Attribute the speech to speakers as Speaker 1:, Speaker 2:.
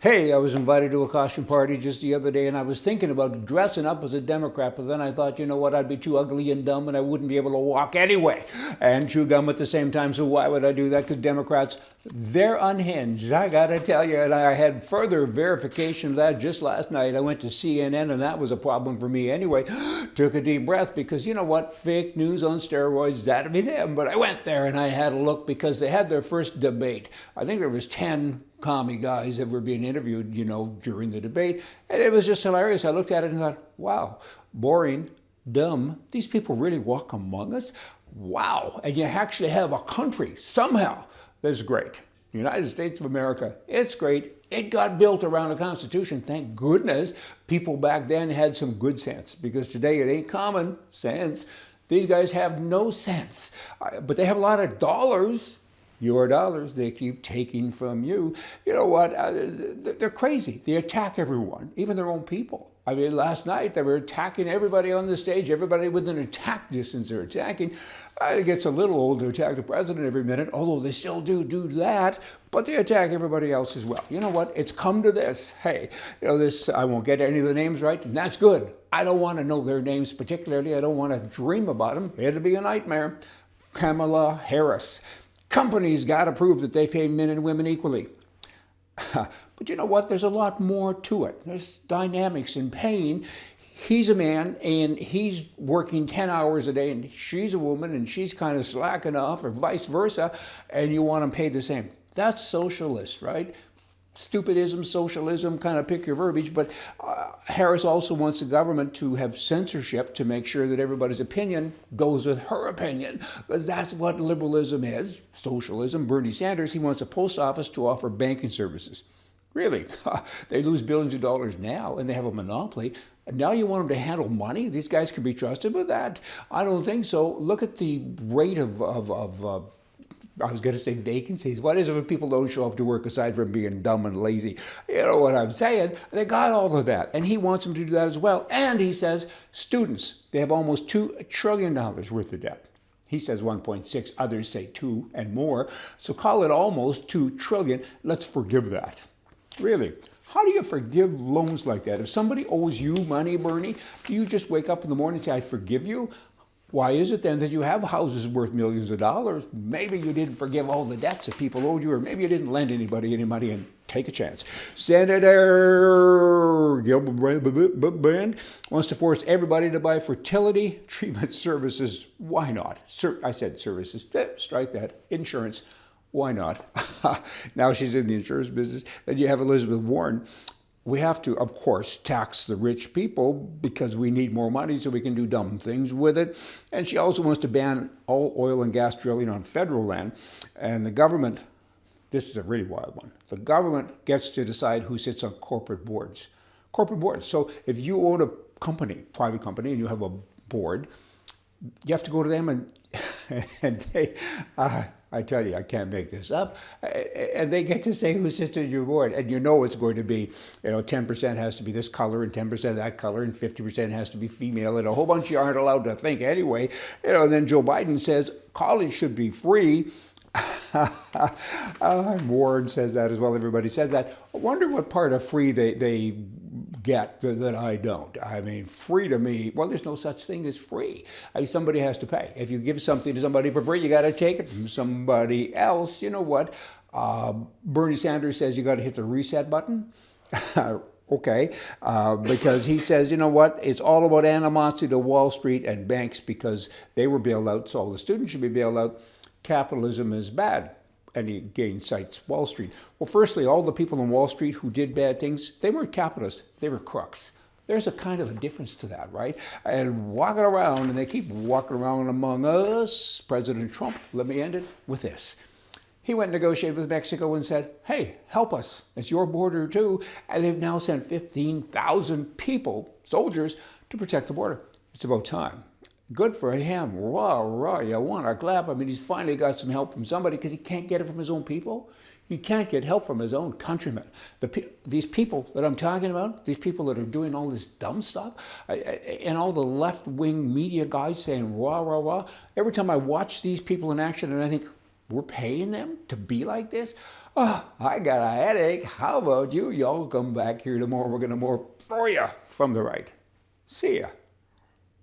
Speaker 1: Hey, I was invited to a costume party just the other day and I was thinking about dressing up as a Democrat, but then I thought, you know what, I'd be too ugly and dumb and I wouldn't be able to walk anyway and chew gum at the same time, so why would I do that? Because Democrats, they're unhinged, I gotta tell you, and I had further verification of that just last night. I went to CNN and that was a problem for me anyway. Took a deep breath because you know what, fake news on steroids, that'd be them, but I went there and I had a look because they had their first debate. I think there was 10 commie guys that were being interviewed, during the debate. And it was just hilarious. I looked at it and thought, wow, boring, dumb. These people really walk among us? Wow. And you actually have a country somehow that's great. The United States of America, it's great. It got built around a constitution. Thank goodness people back then had some good sense, because today it ain't common sense. These guys have no sense, but they have a lot of dollars. Your dollars they keep taking from you. You know what? They're crazy. They attack everyone, even their own people. I mean, last night they were attacking everybody on the stage. Everybody within attack distance they're attacking. It gets a little old to attack the president every minute, although they still do that. But they attack everybody else as well. You know what? It's come to this. Hey, this, I won't get any of the names right, and that's good. I don't want to know their names particularly. I don't want to dream about them. It'll be a nightmare. Kamala Harris. Companies got to prove that they pay men and women equally. But you know what? There's a lot more to it. There's dynamics in paying. He's a man and he's working 10 hours a day and she's a woman and she's kind of slacking off, or vice versa, and you want them paid the same. That's socialist, right? Stupidism, socialism, kind of pick your verbiage, but Harris also wants the government to have censorship to make sure that everybody's opinion goes with her opinion, because that's what liberalism is, socialism. Bernie Sanders, he wants a post office to offer banking services. Really? They lose billions of dollars now and they have a monopoly. And now you want them to handle money? These guys can be trusted with that? I don't think so. Look at the rate of I was going to say vacancies. What is it when people don't show up to work aside from being dumb and lazy? You know what I'm saying? They got all of that. And he wants them to do that as well. And he says students, they have almost $2 trillion worth of debt. He says 1.6, others say 2 and more. So call it almost 2 trillion. Let's forgive that. Really. How do you forgive loans like that? If somebody owes you money, Bernie, do you just wake up in the morning and say, I forgive you? Why is it then that you have houses worth millions of dollars? Maybe you didn't forgive all the debts that people owed you, or maybe you didn't lend anybody any money, and take a chance. Senator Gillibrand wants to force everybody to buy fertility treatment services. Why not? I said services. Strike that. Insurance. Why not? Now she's in the insurance business. Then you have Elizabeth Warren. We have to, of course, tax the rich people because we need more money so we can do dumb things with it. And she also wants to ban all oil and gas drilling on federal land. And the government, this is a really wild one, the government gets to decide who sits on corporate boards. Corporate boards. So if you own a company, private company, and you have a board, you have to go to them and they, I tell you, I can't make this up. And they get to say who sits on your board. And you know it's going to be, 10% has to be this color and 10% that color and 50% has to be female. And a whole bunch of you aren't allowed to think anyway. And then Joe Biden says college should be free. Warren says that as well. Everybody says that. I wonder what part of free they get that I don't. I mean, free to me, well, there's no such thing as free. Somebody has to pay. If you give something to somebody for free, you got to take it from somebody else. You know what? Bernie Sanders says you got to hit the reset button. Okay, because he says, you know what, it's all about animosity to Wall Street and banks because they were bailed out, so all the students should be bailed out. Capitalism is bad. And he again cites Wall Street. Well, firstly, all the people on Wall Street who did bad things, they weren't capitalists, they were crooks. There's a kind of a difference to that, right? And walking around, and they keep walking around among us. President Trump, let me end it with this. He went and negotiated with Mexico and said, hey, help us. It's your border too. And they've now sent 15,000 people, soldiers, to protect the border. It's about time. Good for him. Rah, you want to clap. I mean, he's finally got some help from somebody because he can't get it from his own people. He can't get help from his own countrymen. These people that I'm talking about, these people that are doing all this dumb stuff, and all the left-wing media guys saying rah, rah, rah. Every time I watch these people in action and I think, We're paying them to be like this? Oh, I got a headache. How about you? Y'all come back here tomorrow. We're going to more for you from the right. See ya.